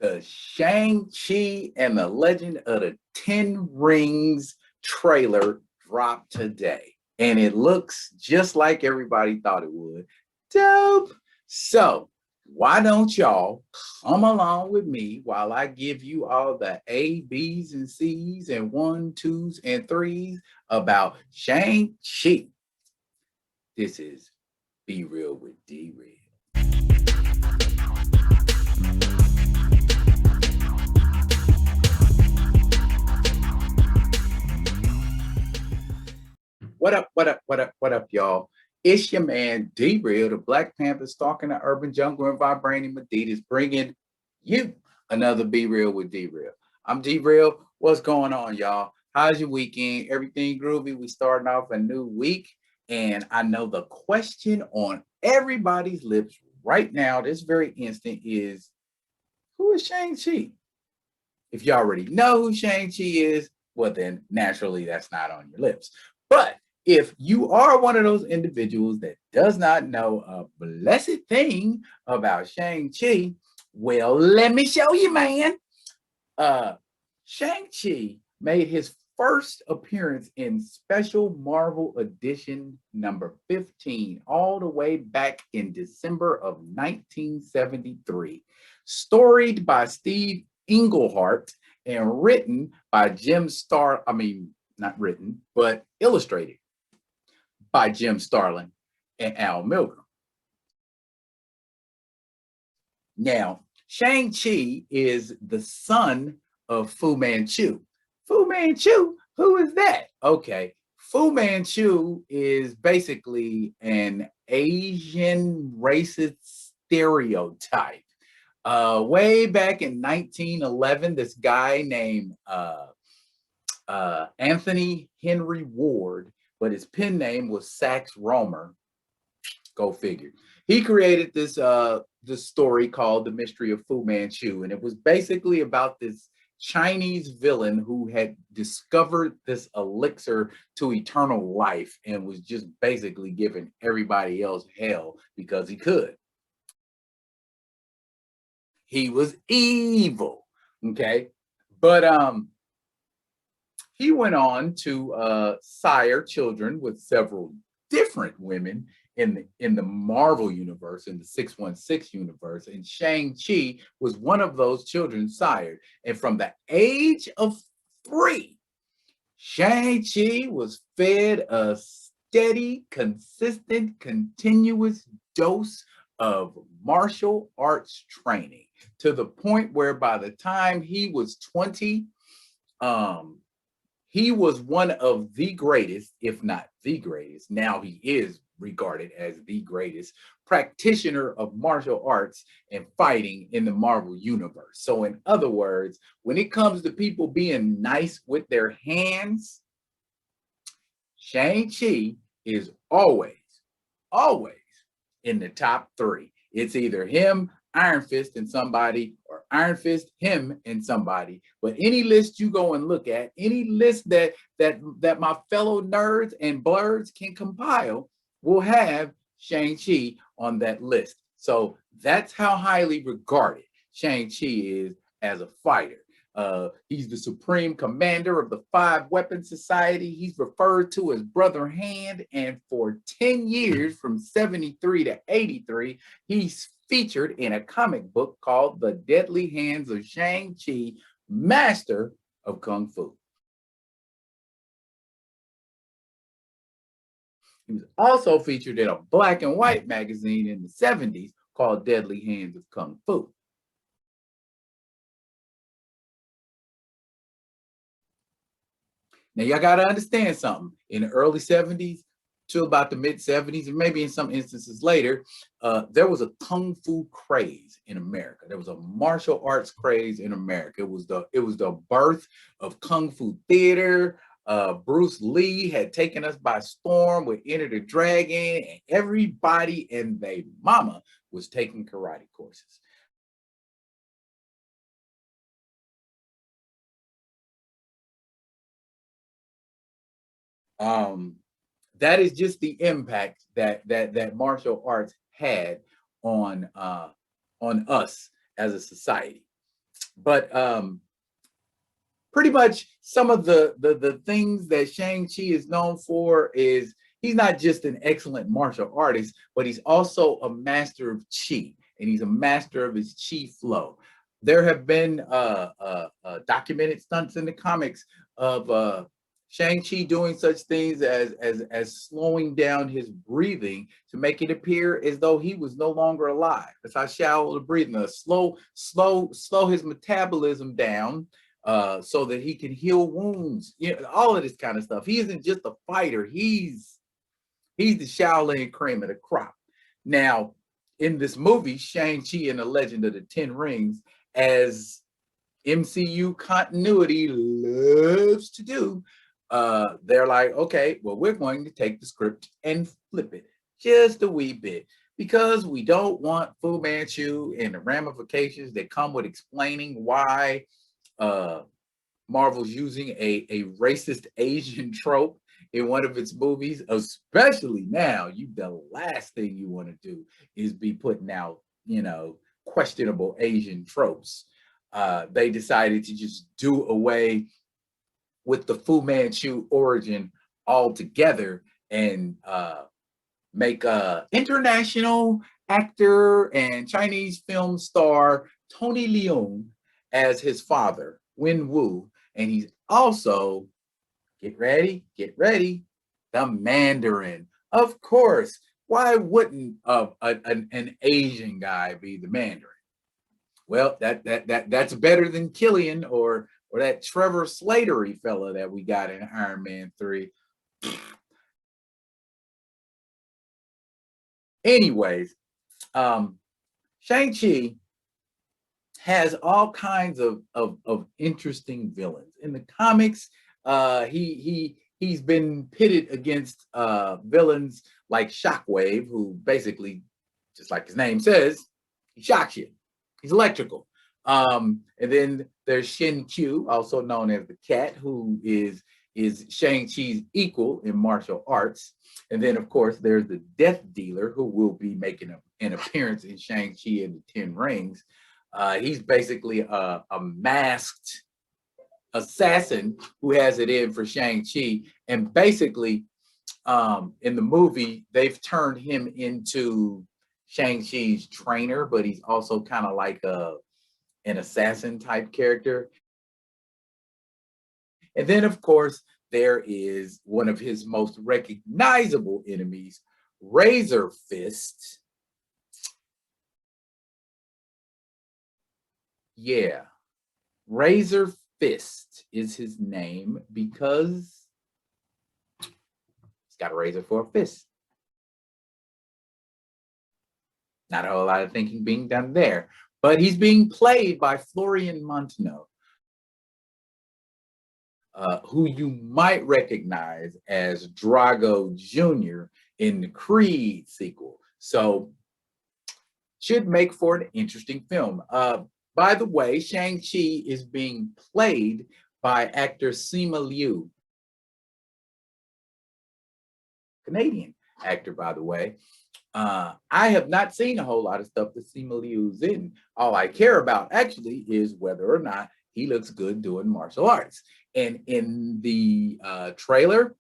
The Shang-Chi and the Legend of the Ten Rings trailer dropped today. And it looks just like everybody thought it would. Dope. So why don't y'all come along with me while I give you all the A, B's, and C's and 1, 2s, and 3s about Shang-Chi. This is Be Real with D-Real. What up, what up, what up, what up, y'all? It's your man, D-Real, the Black Panther stalking the urban jungle and vibrating Adidas, bringing you another Be Real with D-Real. I'm D-Real. What's going on, y'all? How's your weekend? Everything groovy? We starting off a new week, and I know the question on everybody's lips right now, this very instant, is who is Shang-Chi? If you already know who Shang-Chi is, well, then naturally that's not on your lips. But if you are one of those individuals that does not know a blessed thing about Shang-Chi, well, let me show you, man. Shang-Chi made his first appearance in Special Marvel Edition number 15, all the way back in December of 1973. Storied by Steve Englehart and written by not written, but illustrated by Jim Starlin and Al Milgrom. Now, Shang-Chi is the son of Fu Manchu. Fu Manchu, who is that? Okay, Fu Manchu is basically an Asian racist stereotype. Way back in 1911, this guy named Anthony Henry Ward, but his pen name was Sax Rohmer. Go figure. He created this story called The Mystery of Fu Manchu, and it was basically about this Chinese villain who had discovered this elixir to eternal life and was just basically giving everybody else hell because he could. He was evil, okay? But he went on to sire children with several different women in the Marvel universe, in the 616 universe, and Shang-Chi was one of those children sired. And from the age of 3, Shang-Chi was fed a steady, consistent, continuous dose of martial arts training to the point where by the time he was 20, he was one of the greatest, if not the greatest. Now he is regarded as the greatest practitioner of martial arts and fighting in the Marvel universe. So in other words, when it comes to people being nice with their hands, Shang-Chi is always in the top 3. It's either him, Iron Fist, and somebody, or Iron Fist, him, and somebody. But any list you go and look at, any list that my fellow nerds and blurs can compile, will have Shang-Chi on that list. So that's how highly regarded Shang-Chi is as a fighter. He's the supreme commander of the 5 Weapon Society. He's referred to as Brother Hand, and for 10 years, from 73 to 83, he's featured in a comic book called The Deadly Hands of Shang-Chi, Master of Kung Fu. He was also featured in a black and white magazine in the 70s called Deadly Hands of Kung Fu. Now, y'all got to understand something. In the early 70s to about the mid 70s, and maybe in some instances later, there was a kung fu craze in America. There was a martial arts craze in America. It was the birth of kung fu theater. Bruce Lee had taken us by storm with Enter the Dragon, and everybody and their mama was taking karate courses. That is just the impact that martial arts had on us as a society. But pretty much some of the things that Shang-Chi is known for is he's not just an excellent martial artist, but he's also a master of chi, and he's a master of his chi flow. There have been documented stunts in the comics of Shang-Chi doing such things as slowing down his breathing to make it appear as though he was no longer alive. That's how shallow the breathing is. Slow his metabolism down so that he can heal wounds. You know, all of this kind of stuff. He isn't just a fighter. He's the Shaolin cream of the crop. Now, in this movie, Shang-Chi and the Legend of the Ten Rings, as MCU continuity loves to do, they're like, okay, well, we're going to take the script and flip it just a wee bit because we don't want Fu Manchu and the ramifications that come with explaining why Marvel's using a racist Asian trope in one of its movies, especially now. The last thing you want to do is be putting out, questionable Asian tropes. They decided to just do away with the Fu Manchu origin altogether and make international actor and Chinese film star Tony Leung as his father, Wen Wu, and he's also, get ready, the Mandarin. Of course, why wouldn't an Asian guy be the Mandarin? Well, that's better than Killian or that Trevor Slatery fella that we got in Iron Man 3. Anyways, Shang-Chi has all kinds of interesting villains. In the comics, he's been pitted against villains like Shockwave, who basically, just like his name says, he shocks you. He's electrical. And then there's Shin Q, also known as the Cat, who is Shang-Chi's equal in martial arts. And then, of course, there's the Death Dealer, who will be making an appearance in Shang-Chi and the Ten Rings. He's basically a masked assassin who has it in for Shang-Chi. And basically, in the movie, they've turned him into Shang-Chi's trainer, but he's also kind of like an assassin type character. And then, of course, there is one of his most recognizable enemies, Razor Fist. Yeah, Razor Fist is his name because he's got a razor for a fist. Not a whole lot of thinking being done there, but he's being played by Florian Montenot, who you might recognize as Drago Jr. in the Creed sequel. So should make for an interesting film. By the way, Shang-Chi is being played by actor Simu Liu, Canadian actor, by the way. I have not seen a whole lot of stuff that Simu Liu's in. All I care about actually is whether or not he looks good doing martial arts. And in the trailer,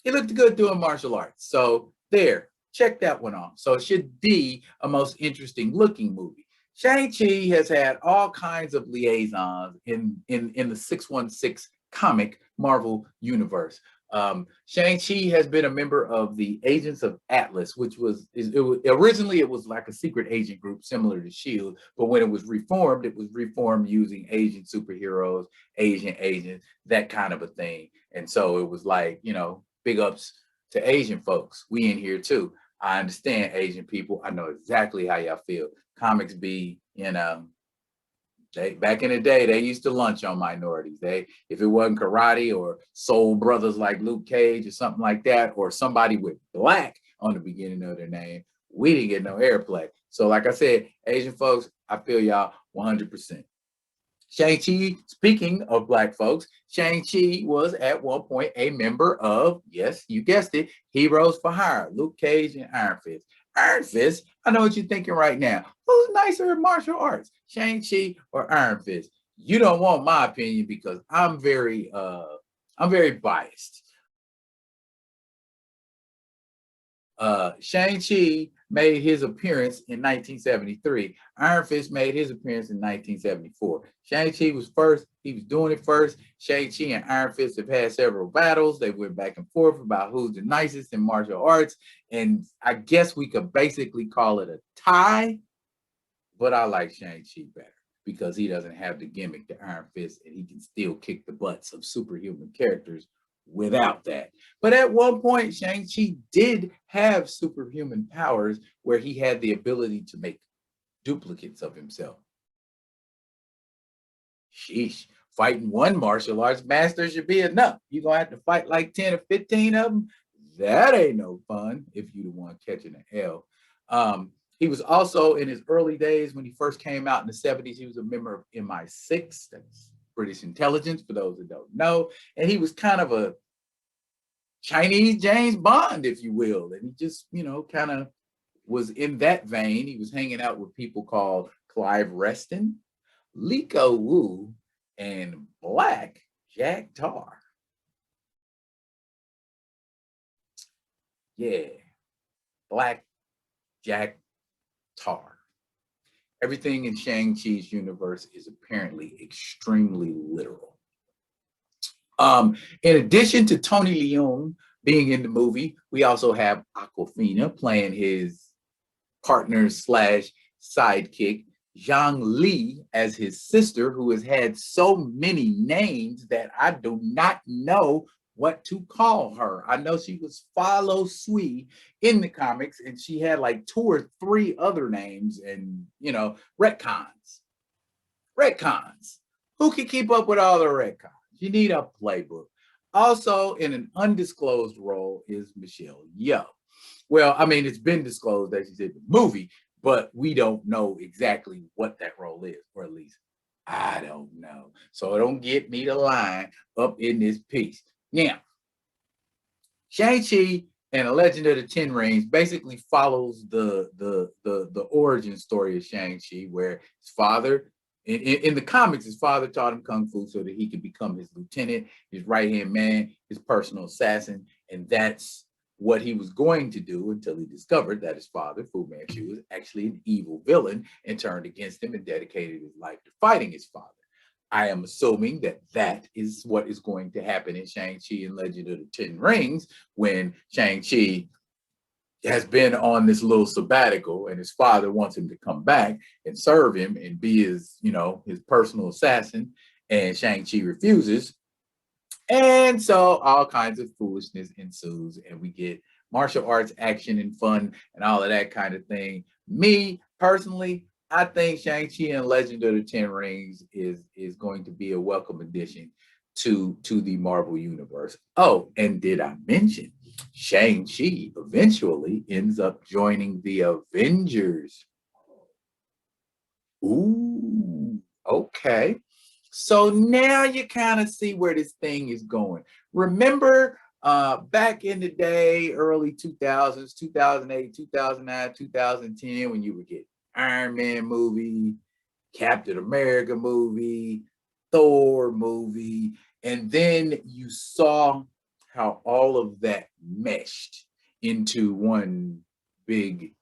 he looked good doing martial arts. So there, check that one off. So it should be a most interesting looking movie. Shang-Chi has had all kinds of liaisons in the 616 comic Marvel universe. Shang-Chi has been a member of the Agents of Atlas, which was originally it was like a secret agent group similar to S.H.I.E.L.D., but when it was reformed using Asian superheroes, Asian agents, that kind of a thing. And so it was like, big ups to Asian folks. We in here too. I understand Asian people. I know exactly how y'all feel. Comics be, they back in the day, they used to lunch on minorities. If it wasn't karate or soul brothers like Luke Cage or something like that, or somebody with black on the beginning of their name, we didn't get no airplay. So like I said, Asian folks, I feel y'all 100%. Shang-Chi, speaking of black folks, Shang-Chi was at one point a member of, yes, you guessed it, Heroes for Hire, Luke Cage and Iron Fist. Iron Fist, I know what you're thinking right now. Who's nicer in martial arts, Shang-Chi or Iron Fist? You don't want my opinion because I'm very biased. Shang-Chi made his appearance in 1973. Iron Fist made his appearance in 1974. Shang-Chi was first. He was doing it first. Shang-Chi and Iron Fist have had several battles. They went back and forth about who's the nicest in martial arts. And I guess we could basically call it a tie, but I like Shang-Chi better because he doesn't have the gimmick to Iron Fist and he can still kick the butts of superhuman characters without that. But at one point, Shang-Chi did have superhuman powers where he had the ability to make duplicates of himself. Sheesh. Fighting one martial arts master should be enough. You're going to have to fight like 10 or 15 of them. That ain't no fun if you the one catching the L. He was also in his early days when he first came out in the 70s. He was a member of MI6, that's British intelligence, for those that don't know. And he was kind of a Chinese James Bond, if you will. And he just, kind of was in that vein. He was hanging out with people called Clive Reston, Liko Wu, and Black Jack Tar. Yeah, Black Jack Tar. Everything in Shang-Chi's universe is apparently extremely literal. In addition to Tony Leung being in the movie, we also have Aquafina playing his partner slash sidekick, Zhang Li as his sister, who has had so many names that I do not know what to call her. I know she was Follow Sui in the comics, and she had like 2 or 3 other names, and retcons. Retcons. Who can keep up with all the retcons? You need a playbook. Also, in an undisclosed role is Michelle Yeoh. Well, I mean, it's been disclosed that she's in the movie, but we don't know exactly what that role is, or at least I don't know. So don't get me the line up in this piece. Now, Shang-Chi and The Legend of the Ten Rings basically follows the origin story of Shang-Chi, where his father, in the comics, his father taught him kung fu so that he could become his lieutenant, his right-hand man, his personal assassin, and that's what he was going to do until he discovered that his father, Fu Manchu, was actually an evil villain and turned against him and dedicated his life to fighting his father. I am assuming that that is what is going to happen in Shang-Chi and Legend of the Ten Rings when Shang-Chi has been on this little sabbatical and his father wants him to come back and serve him and be his, his personal assassin, and Shang-Chi refuses. And so all kinds of foolishness ensues, and we get martial arts action and fun and all of that kind of thing. Me personally, I think Shang-Chi and Legend of the Ten Rings is going to be a welcome addition to the Marvel universe. Oh, and did I mention Shang-Chi eventually ends up joining the Avengers? Ooh, okay. So now you kind of see where this thing is going. Remember back in the day, early 2000s, 2008, 2009, 2010, when you would get Iron Man movie, Captain America movie, Thor movie, and then you saw how all of that meshed into one big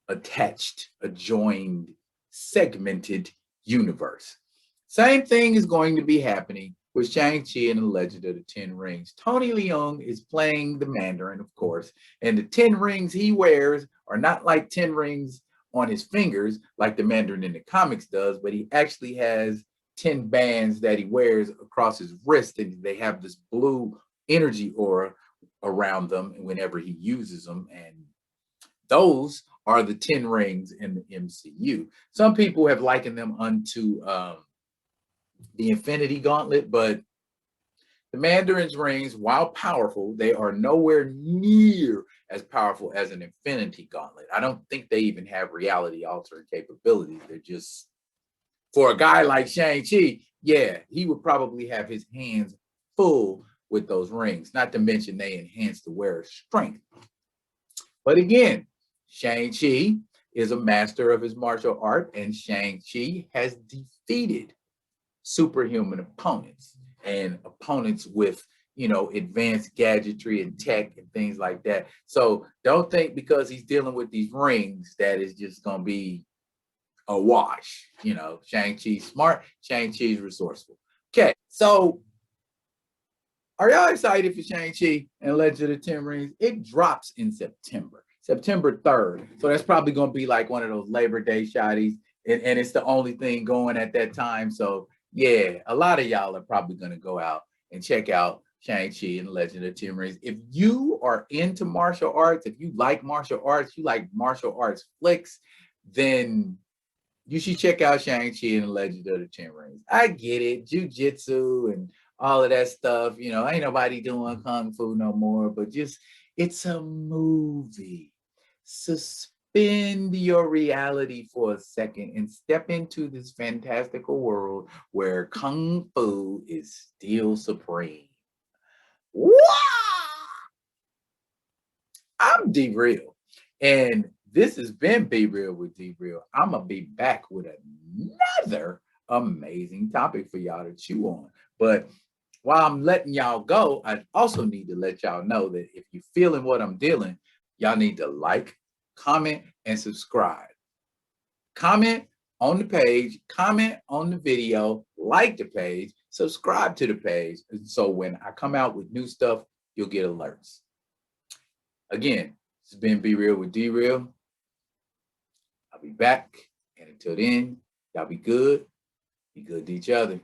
attached, adjoined, segmented universe. Same thing is going to be happening with Shang-Chi and The Legend of the Ten Rings. Tony Leung is playing the Mandarin, of course, and the 10 rings he wears are not like 10 rings on his fingers like the Mandarin in the comics does, but he actually has 10 bands that he wears across his wrist, and they have this blue energy aura around them whenever he uses them, and those are the 10 rings in the MCU. Some people have likened them unto the Infinity Gauntlet, but the Mandarin's rings, while powerful, they are nowhere near as powerful as an Infinity Gauntlet. I don't think they even have reality altering capabilities. They're just, for a guy like Shang-Chi, yeah, he would probably have his hands full with those rings, not to mention they enhance the wearer's strength. But again, Shang-Chi is a master of his martial art, and Shang-Chi has defeated superhuman opponents and opponents with, you know, advanced gadgetry and tech and things like that. So don't think because he's dealing with these rings that is just gonna be a wash. You know, Shang-Chi's smart, Shang-Chi's resourceful. Okay, so are y'all excited for Shang-Chi and Legend of the Ten Rings? It drops in September, September 3rd. So that's probably going to be like one of those Labor Day shotties. And it's the only thing going at that time. So yeah, a lot of y'all are probably going to go out and check out Shang-Chi and the Legend of the Ten Rings. If you are into martial arts, if you like martial arts, you like martial arts flicks, then you should check out Shang-Chi and the Legend of the Ten Rings. I get it, jujitsu and all of that stuff. You know, ain't nobody doing kung fu no more, but just it's a movie. Suspend your reality for a second and step into this fantastical world where kung fu is still supreme. Wow! I'm D-Real. And this has been Be Real with D-Real. I'm going to be back with another amazing topic for y'all to chew on. But while I'm letting y'all go, I also need to let y'all know that if you're feeling what I'm dealing, y'all need to like, comment, and subscribe. Comment on the page, comment on the video, like the page, subscribe to the page. So when I come out with new stuff, you'll get alerts. Again, this has been Be Real with D-Real. I'll be back. And until then, y'all be good to each other.